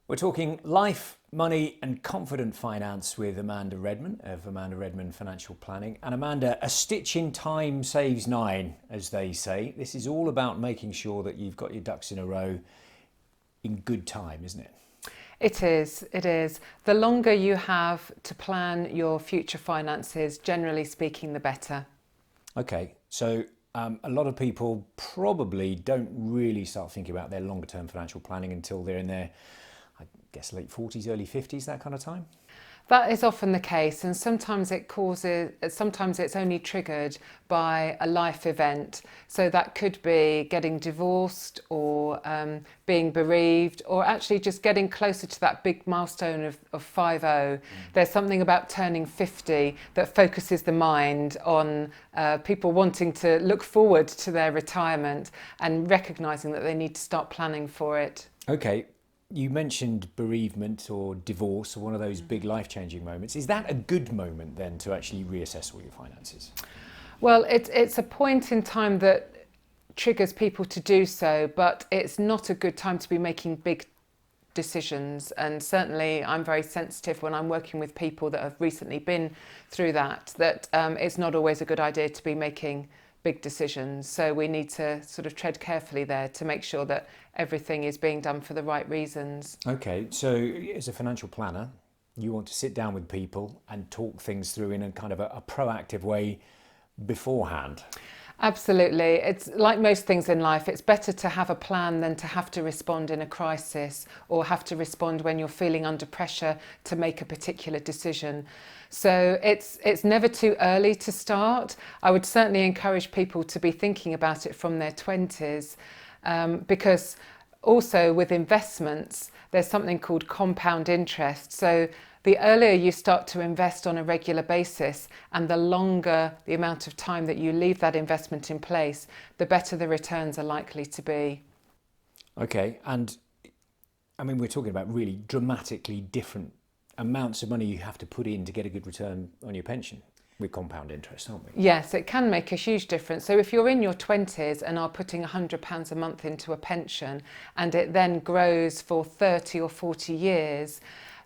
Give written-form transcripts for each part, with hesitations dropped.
We're talking life, money and confident finance with Amanda Redman of Amanda Redman Financial Planning. And Amanda, a stitch in time saves nine, as they say. This is all about making sure that you've got your ducks in a row in good time, isn't it? It is. The longer you have to plan your future finances, generally speaking, the better. Okay, so a lot of people probably don't really start thinking about their longer term financial planning until they're in their, I guess, late 40s, early 50s, that kind of time. That is often the case, and sometimes it's only triggered by a life event. So that could be getting divorced or being bereaved, or actually just getting closer to that big milestone of 50. There's something about turning 50 that focuses the mind on people wanting to look forward to their retirement and recognising that they need to start planning for it. Okay. You mentioned bereavement or divorce or one of those big life-changing moments. Is that a good moment then to actually reassess all your finances? Well, it's a point in time that triggers people to do so, but it's not a good time to be making big decisions. And certainly I'm very sensitive when I'm working with people that have recently been through that it's not always a good idea to be making big decisions. So we need to sort of tread carefully there to make sure that everything is being done for the right reasons. Okay, so as a financial planner, you want to sit down with people and talk things through in a kind of a proactive way beforehand. Absolutely. It's like most things in life, it's better to have a plan than to have to respond in a crisis or have to respond when you're feeling under pressure to make a particular decision. So it's never too early to start. I would certainly encourage people to be thinking about it from their 20s, because also with investments, there's something called compound interest. So the earlier you start to invest on a regular basis and the longer the amount of time that you leave that investment in place, the better the returns are likely to be. Okay, and I mean, we're talking about really dramatically different amounts of money you have to put in to get a good return on your pension with compound interest, aren't we? Yes, it can make a huge difference. So if you're in your 20s and are putting £100 a month into a pension and it then grows for 30 or 40 years,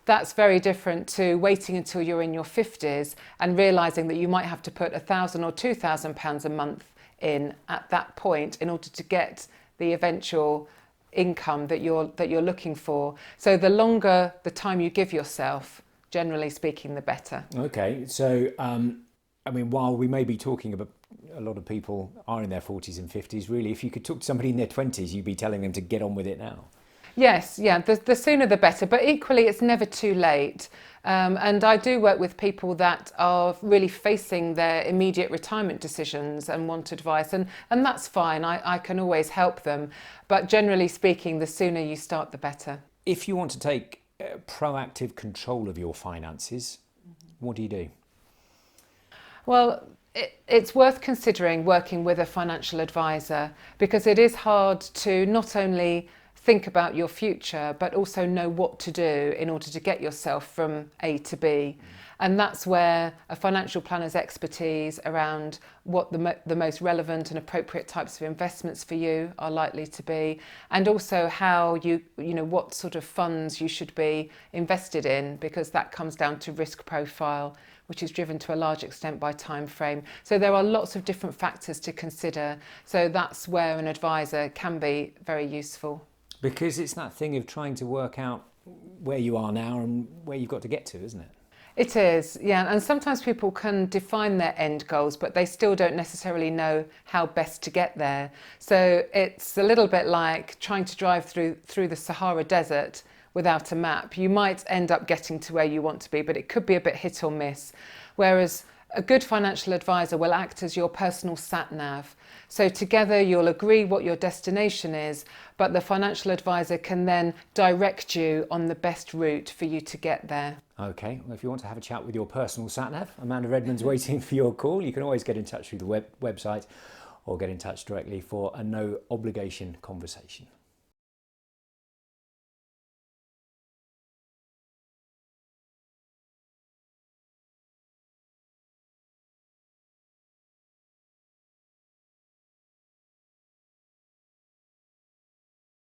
that's very different to waiting until you're in your 50s and realising that you might have to put £1,000 or £2,000 a month in at that point in order to get the eventual income that you're looking for. So the longer the time you give yourself, generally speaking, the better. Okay, so I mean, while we may be talking about a lot of people are in their 40s and 50s, really, if you could talk to somebody in their 20s, you'd be telling them to get on with it now. Yes, yeah, the sooner the better, but equally it's never too late. And I do work with people that are really facing their immediate retirement decisions and want advice, and that's fine, I can always help them. But generally speaking, the sooner you start, the better. If you want to take proactive control of your finances, what do you do? Well, it's worth considering working with a financial advisor, because it is hard to not only think about your future, but also know what to do in order to get yourself from A to B. And that's where a financial planner's expertise around what the most relevant and appropriate types of investments for you are likely to be, and also how what sort of funds you should be invested in, because that comes down to risk profile, which is driven to a large extent by time frame. So there are lots of different factors to consider. So that's where an advisor can be very useful. Because it's that thing of trying to work out where you are now and where you've got to get to, isn't it? It is, yeah. And sometimes people can define their end goals, but they still don't necessarily know how best to get there. So it's a little bit like trying to drive through the Sahara Desert without a map. You might end up getting to where you want to be, but it could be a bit hit or miss. Whereas a good financial advisor will act as your personal sat-nav. So together you'll agree what your destination is, but the financial advisor can then direct you on the best route for you to get there. Okay, well, if you want to have a chat with your personal sat-nav, Amanda Redman's waiting for your call. You can always get in touch through the website or get in touch directly for a no obligation conversation.